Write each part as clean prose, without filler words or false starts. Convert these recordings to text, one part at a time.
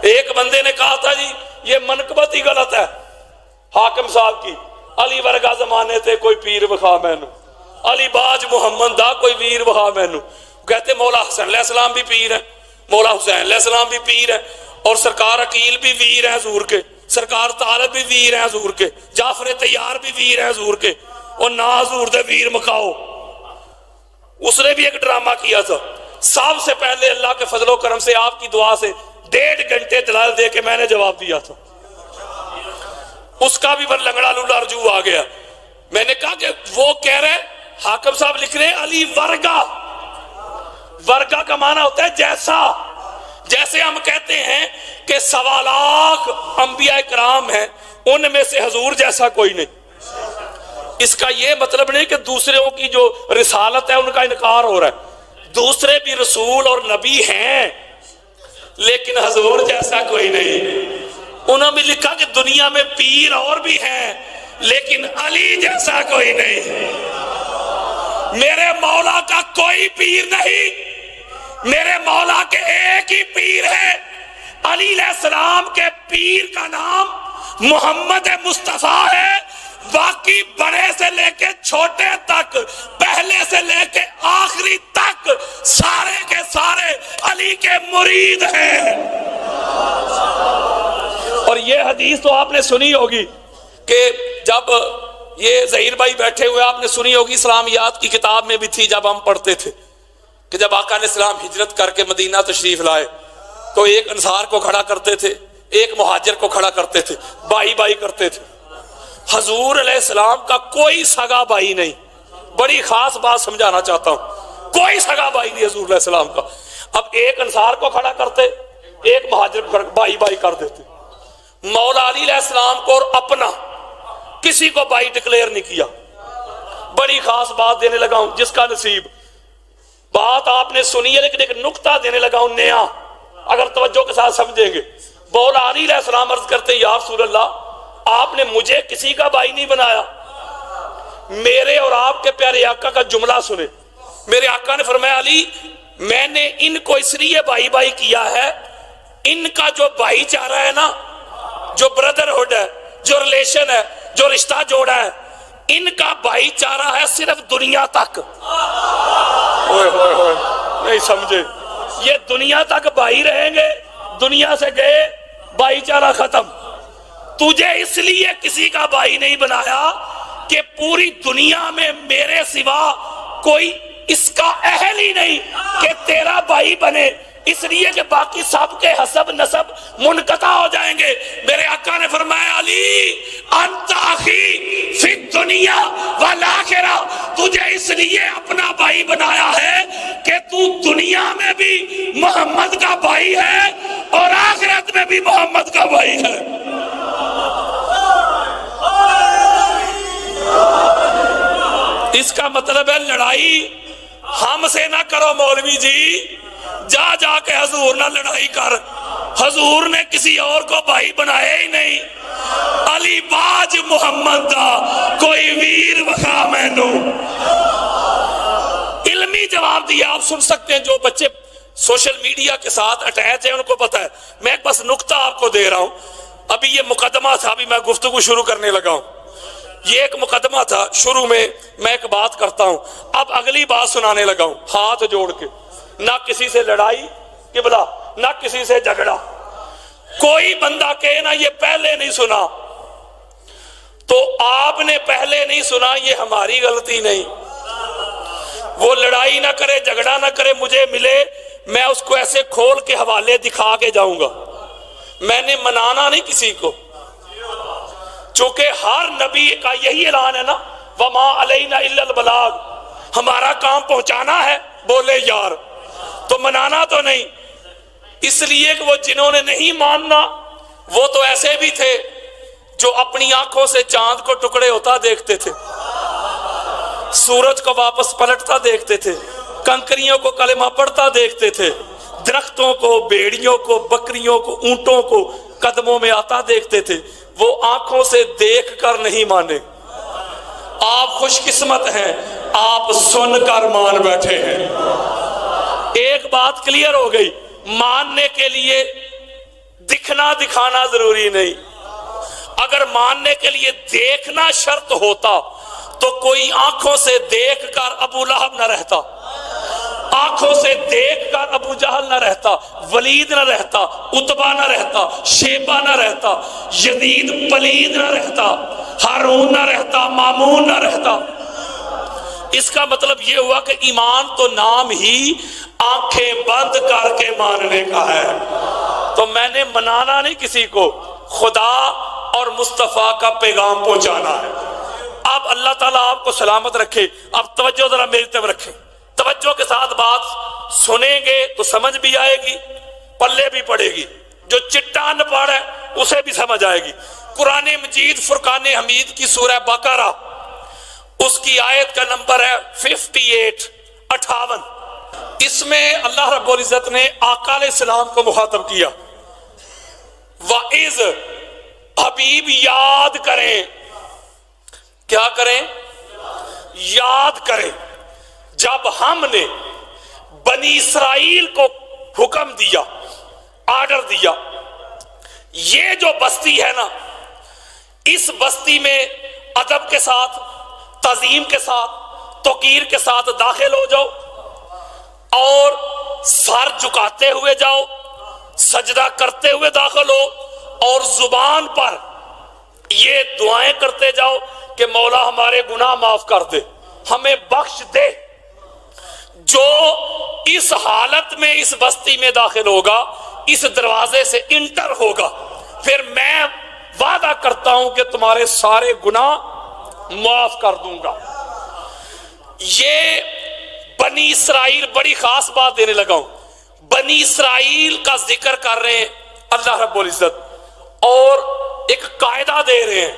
ایک بندے نے کہا تھا جی یہ منقبت ہی غلط ہے حاکم صاحب کی، علی ورگا زمانے تے کوئی پیر وکھا مینو، علی باج محمد دا کوئی ویر وکھا مینو۔ کہتے مولا حسین علیہ السلام بھی پیر ہے، مولا حسین علیہ السلام بھی پیر ہے، اور سرکار عقیل بھی ویر ہے حضور کے، سرکار طالب بھی ویر ہے حضور کے، جعفر طیار بھی ویر ہے حضور کے، اور نہ حضور دے ویر مکھاؤ۔ اس نے بھی ایک ڈرامہ کیا تھا۔ سب سے پہلے اللہ کے فضل و کرم سے آپ کی دعا سے 1.5 گھنٹے دلال دے کے میں نے جواب دیا تھا، اس کا بھی لنگڑا لولا رجوع آ گیا۔ میں نے کہا کہ وہ کہہ رہے حاکم صاحب لکھ رہے علی ورگا، ورگا کا معنی ہوتا ہے جیسا، جیسے ہم کہتے ہیں کہ 1.25 لاکھ انبیاء کرام ہیں، ان میں سے حضور جیسا کوئی نہیں۔ اس کا یہ مطلب نہیں کہ دوسروں کی جو رسالت ہے ان کا انکار ہو رہا ہے، دوسرے بھی رسول اور نبی ہیں لیکن حضور جیسا کوئی نہیں۔ انہوں نے لکھا کہ دنیا میں پیر اور بھی ہیں لیکن علی جیسا کوئی نہیں۔ میرے مولا کا کوئی پیر نہیں، میرے مولا کے ایک ہی پیر ہے، علی علیہ السلام کے پیر کا نام محمد مصطفیٰ ہے، باقی بڑے سے لے کے چھوٹے تک، پہلے سے لے کے آخری تک سارے کے سارے علی کے مرید ہیں۔ اور یہ حدیث تو آپ نے سنی ہوگی کہ جب یہ ظہیر بھائی بیٹھے ہوئے، آپ نے سنی ہوگی، اسلامیات کی کتاب میں بھی تھی جب ہم پڑھتے تھے، کہ جب آقا علیہ السلام ہجرت کر کے مدینہ تشریف لائے تو ایک انصار کو کھڑا کرتے تھے، ایک مہاجر کو کھڑا کرتے تھے، بائی بائی کرتے تھے۔ حضور علیہ السلام کا کوئی سگا بھائی نہیں، بڑی خاص بات سمجھانا چاہتا ہوں، کوئی سگا بھائی نہیں حضور علیہ السلام کا۔ اب ایک انصار کو کھڑا کرتے، ایک مہاجر کو بائی بائی کر دیتے۔ مولا علی علیہ السلام کو اور اپنا کسی کو بائی ڈکلیئر نہیں کیا۔ بڑی خاص بات دینے لگا ہوں، جس کا نصیب، بات آپ نے سنی ہے لیکن ایک نقطہ دینے لگا ہوں نیا، اگر توجہ کے ساتھ سمجھیں گے۔ مولا علی علیہ السلام عرض کرتے یا رسول اللہ آپ نے مجھے کسی کا بھائی نہیں بنایا۔ میرے اور آپ کے پیارے آقا کا جملہ سنے، میرے آقا نے فرمایا علی میں نے ان کو اس لیے بھائی بھائی کیا ہے، ان کا جو بھائی چارہ ہے نا، جو بردرہڈ ہے، جو ریلیشن ہے، جو رشتہ جوڑا ہے، ان کا بھائی چارہ ہے صرف دنیا تک۔ ہوئے ہوئے ہوئے نہیں سمجھے، یہ دنیا تک بھائی رہیں گے، دنیا سے گئے بھائی چارہ ختم۔ تجھے اس لیے کسی کا بھائی نہیں بنایا کہ پوری دنیا میں میرے سوا کوئی اس کا اہل ہی نہیں کہ تیرا بھائی بنے، اس لیے کہ باقی سب کے حسب نسب منقطع ہو جائیں گے۔ میرے آقا نے فرمایا علی انت اخی فی الدنیا والآخرہ، تجھے اس لیے اپنا بھائی بنایا ہے کہ تو دنیا میں بھی محمد کا بھائی ہے اور آخرت میں بھی محمد کا بھائی ہے۔ اس کا مطلب ہے لڑائی ہم سے نہ کرو مولوی جی، جا جا کے حضور نہ لڑائی کر، حضور نے کسی اور کو بھائی بنایا ہی نہیں۔ علی باج محمد دا کوئی ویر وکھا مینو۔ علمی جواب دیا، آپ سن سکتے ہیں، جو بچے سوشل میڈیا کے ساتھ اٹیچ ہیں ان کو پتا ہے۔ میں ایک بس نقطہ آپ کو دے رہا ہوں، ابھی یہ مقدمہ تھا، ابھی میں گفتگو شروع کرنے لگا ہوں، یہ ایک مقدمہ تھا، شروع میں میں ایک بات کرتا ہوں، اب اگلی بات سنانے لگا ہوں، ہاتھ جوڑ کے، نہ کسی سے لڑائی قبلہ، نہ کسی سے جھگڑا۔ کوئی بندہ کہے نا یہ پہلے نہیں سنا، تو آپ نے پہلے نہیں سنا، یہ ہماری غلطی نہیں۔ وہ لڑائی نہ کرے، جھگڑا نہ کرے، مجھے ملے، میں اس کو ایسے کھول کے حوالے دکھا کے جاؤں گا۔ میں نے منانا نہیں کسی کو، چونکہ ہر نبی کا یہی اعلان ہے نا، وما علینا الا البلاغ، ہمارا کام پہنچانا ہے، بولے یار، تو منانا تو نہیں۔ اس لیے کہ وہ جنہوں نے نہیں ماننا وہ تو ایسے بھی تھے جو اپنی آنکھوں سے چاند کو ٹکڑے ہوتا دیکھتے تھے، سورج کو واپس پلٹتا دیکھتے تھے، کنکریوں کو کلمہ پڑھتا دیکھتے تھے، درختوں کو، بیڑیوں کو، بکریوں کو، اونٹوں کو قدموں میں آتا دیکھتے تھے۔ وہ آنکھوں سے دیکھ کر نہیں مانے۔ آپ خوش قسمت ہیں، آپ سن کر مان بیٹھے ہیں۔ ایک بات کلیئر ہو گئی، ماننے کے لیے دیکھنا دکھانا ضروری نہیں. اگر ماننے کے لیے دیکھنا شرط ہوتا تو کوئی آنکھوں سے دیکھ کر ابو لہب نہ رہتا, آنکھوں سے دیکھ کر ابو جہل نہ رہتا, ولید نہ رہتا, عتبہ نہ رہتا, شیبہ نہ رہتا, یزید پلید نہ رہتا, ہارون نہ رہتا, مامون نہ رہتا. اس کا مطلب یہ ہوا کہ ایمان تو نام ہی آنکھیں بند کر کے ماننے کا ہے. تو میں نے منانا نہیں کسی کو, خدا اور مصطفیٰ کا پیغام پہنچانا ہے. اب اللہ تعالیٰ آپ کو سلامت رکھے. اب توجہ ذرا میری طرف رکھیں, توجہ کے ساتھ بات سنیں گے تو سمجھ بھی آئے گی, پلے بھی پڑے گی. جو چٹا ان پڑھ ہے اسے بھی سمجھ آئے گی. قرآن مجید فرقان حمید کی سورہ بقرہ اس کی آیت کا نمبر ہے 58. اس میں اللہ رب العزت نے آقا علیہ السلام کو مخاطب کیا. وَإِذْ حبیب یاد کریں, کیا کریں؟ یاد کریں جب ہم نے بنی اسرائیل کو حکم دیا, آرڈر دیا, یہ جو بستی ہے نا, اس بستی میں ادب کے ساتھ, تعظیم کے ساتھ, توقیر کے ساتھ داخل ہو جاؤ اور سر جھکاتے ہوئے جاؤ, سجدہ کرتے ہوئے داخل ہو اور زبان پر یہ دعائیں کرتے جاؤ کہ مولا ہمارے گناہ معاف کر دے, ہمیں بخش دے. جو اس حالت میں اس بستی میں داخل ہوگا, اس دروازے سے انٹر ہوگا, پھر میں وعدہ کرتا ہوں کہ تمہارے سارے گناہ معاف کر دوں گا. یہ بنی اسرائیل, بڑی خاص بات دینے لگا ہوں, بنی اسرائیل کا ذکر کر رہے ہیں اللہ رب العزت, اور ایک قاعدہ دے رہے ہیں,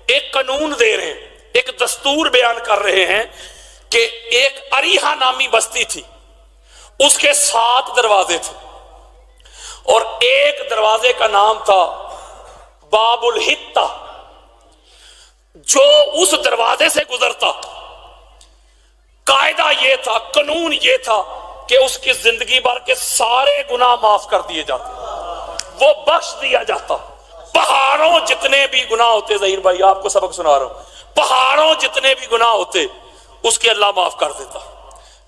ایک قانون دے رہے ہیں, ایک دستور بیان کر رہے ہیں کہ ایک اریحا نامی بستی تھی, اس کے 7 دروازے تھے, اور ایک دروازے کا نام تھا باب الحتہ. جو اس دروازے سے گزرتا, قاعدہ یہ تھا, قانون یہ تھا کہ اس کی زندگی بھر کے سارے گناہ معاف کر دیے جاتے, وہ بخش دیا جاتا. پہاڑوں جتنے بھی گناہ ہوتے, ظہیر بھائی آپ کو سبق سنا رہا ہوں, پہاڑوں جتنے بھی گناہ ہوتے اس کے اللہ معاف کر دیتا.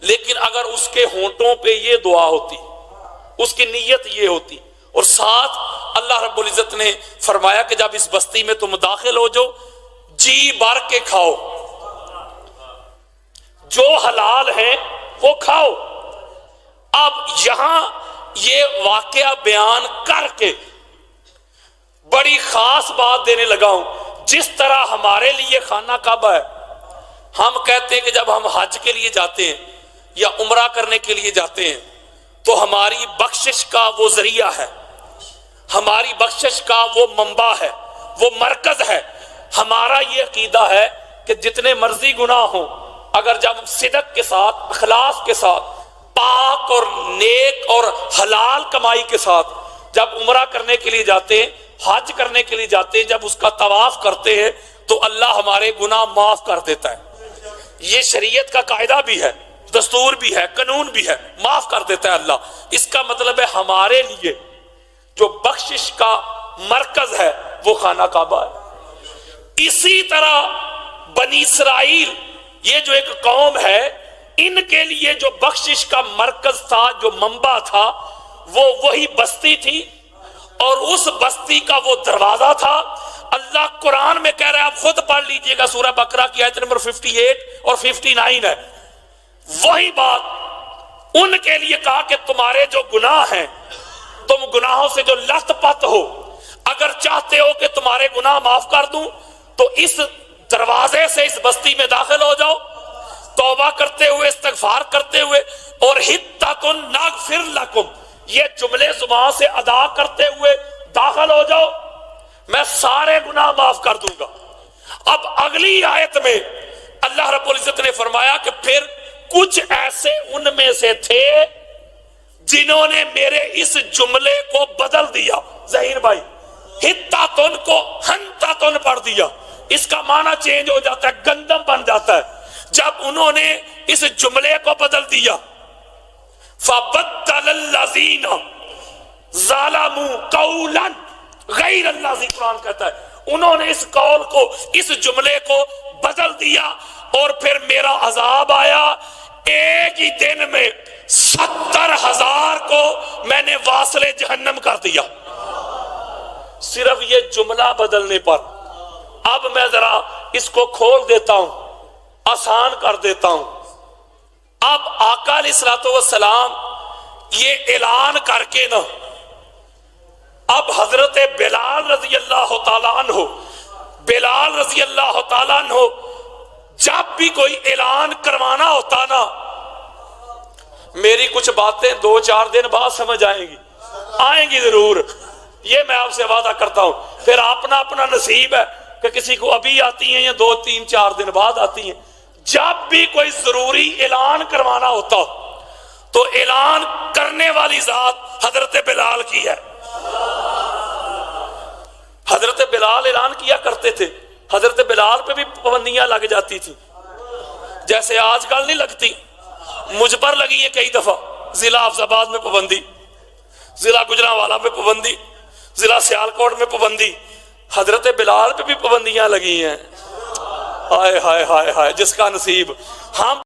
لیکن اگر اس کے ہونٹوں پہ یہ دعا ہوتی, اس کی نیت یہ ہوتی, اور ساتھ اللہ رب العزت نے فرمایا کہ جب اس بستی میں تم داخل ہو جاؤ, جی بھر کے کھاؤ, جو حلال ہے وہ کھاؤ. اب یہاں یہ واقعہ بیان کر کے بڑی خاص بات دینے لگا ہوں. جس طرح ہمارے لیے خانہ کعبہ ہے, ہم کہتے ہیں کہ جب ہم حج کے لیے جاتے ہیں یا عمرہ کرنے کے لیے جاتے ہیں تو ہماری بخشش کا وہ ذریعہ ہے, ہماری بخشش کا وہ منبع ہے, وہ مرکز ہے. ہمارا یہ عقیدہ ہے کہ جتنے مرضی گناہ ہوں, اگر جب صدق کے ساتھ, اخلاص کے ساتھ, پاک اور نیک اور حلال کمائی کے ساتھ جب عمرہ کرنے کے لیے جاتے ہیں, حج کرنے کے لیے جاتے ہیں, جب اس کا طواف کرتے ہیں تو اللہ ہمارے گناہ معاف کر دیتا ہے. یہ شریعت کا قاعدہ بھی ہے, دستور بھی ہے, قانون بھی ہے, معاف کر دیتا ہے اللہ. اس کا مطلب ہے ہمارے لیے جو بخشش کا مرکز ہے وہ خانہ کعبہ ہے. اسی طرح بنی اسرائیل, یہ جو ایک قوم ہے, ان کے لیے جو بخشش کا مرکز تھا, جو منبع تھا, وہ وہی بستی تھی, اور اس بستی کا وہ دروازہ تھا. اللہ قرآن میں کہہ رہا ہے, آپ خود پڑھ لیجئے گا, سورہ بقرہ کی آیت نمبر 58 اور 59 ہے. وہی بات ان کے لیے کہا کہ تمہارے جو گناہ ہیں, تم گناہوں سے جو لت پت ہو, اگر چاہتے ہو کہ تمہارے گناہ معاف کر دوں تو اس دروازے سے اس بستی میں داخل ہو جاؤ, توبہ کرتے ہوئے, استغفار کرتے ہوئے, اور حتۃ نغفر لکم, یہ جملے زبان سے ادا کرتے ہوئے داخل ہو جاؤ, میں سارے گناہ معاف کر دوں گا. اب اگلی آیت میں اللہ رب العزت نے فرمایا کہ پھر کچھ ایسے ان میں سے تھے جنہوں نے میرے اس جملے کو بدل دیا. ظہیر بھائی, حتۃ کو حنتۃ پڑھ دیا, اس کا معنی چینج ہو جاتا ہے, گندم بن جاتا ہے. جب انہوں نے اس جملے کو بدل دیا, فَبَدَّلَ الَّذِينَ ظَلَمُوا قَوْلًا غیر اللہ سے قرآن کہتا ہے، انہوں نے اس قول کو، اس جملے کو بدل دیا اور پھر میرا عذاب آیا، ایک ہی دن میں 70,000 کو میں نے واصل جہنم کر دیا، صرف یہ جملہ بدلنے پر۔ اب میں ذرا اس کو کھول دیتا ہوں، آسان کر دیتا ہوں۔ اب آقا علیہ الصلوۃ والسلام یہ اعلان کر کے نا، اب حضرت بلال رضی اللہ تعالیٰ عنہ، بلال رضی اللہ تعالیٰ عنہ جب بھی کوئی اعلان کروانا ہوتا نا، میری کچھ باتیں 2-4 دن بعد سمجھ آئیں گی ضرور، یہ میں آپ سے وعدہ کرتا ہوں۔ پھر اپنا اپنا نصیب ہے کہ کسی کو ابھی آتی ہیں یا 2-3-4 دن بعد آتی ہیں۔ جب بھی کوئی ضروری اعلان کروانا ہوتا تو اعلان کرنے والی ذات حضرت بلال کی ہے۔ حضرت بلال اعلان کیا کرتے تھے، حضرت بلال پہ بھی پابندیاں لگ جاتی تھی، جیسے آج کل نہیں لگتی، مجھ پر لگی ہیں کئی دفعہ۔ ضلع حفظ آباد میں پابندی، ضلع گجرانوالہ میں پابندی، ضلع سیالکوٹ میں پابندی، حضرت بلال پہ بھی پابندیاں لگی ہیں۔ ہائے ہائے ہائے ہائے، جس کا نصیب۔ ہم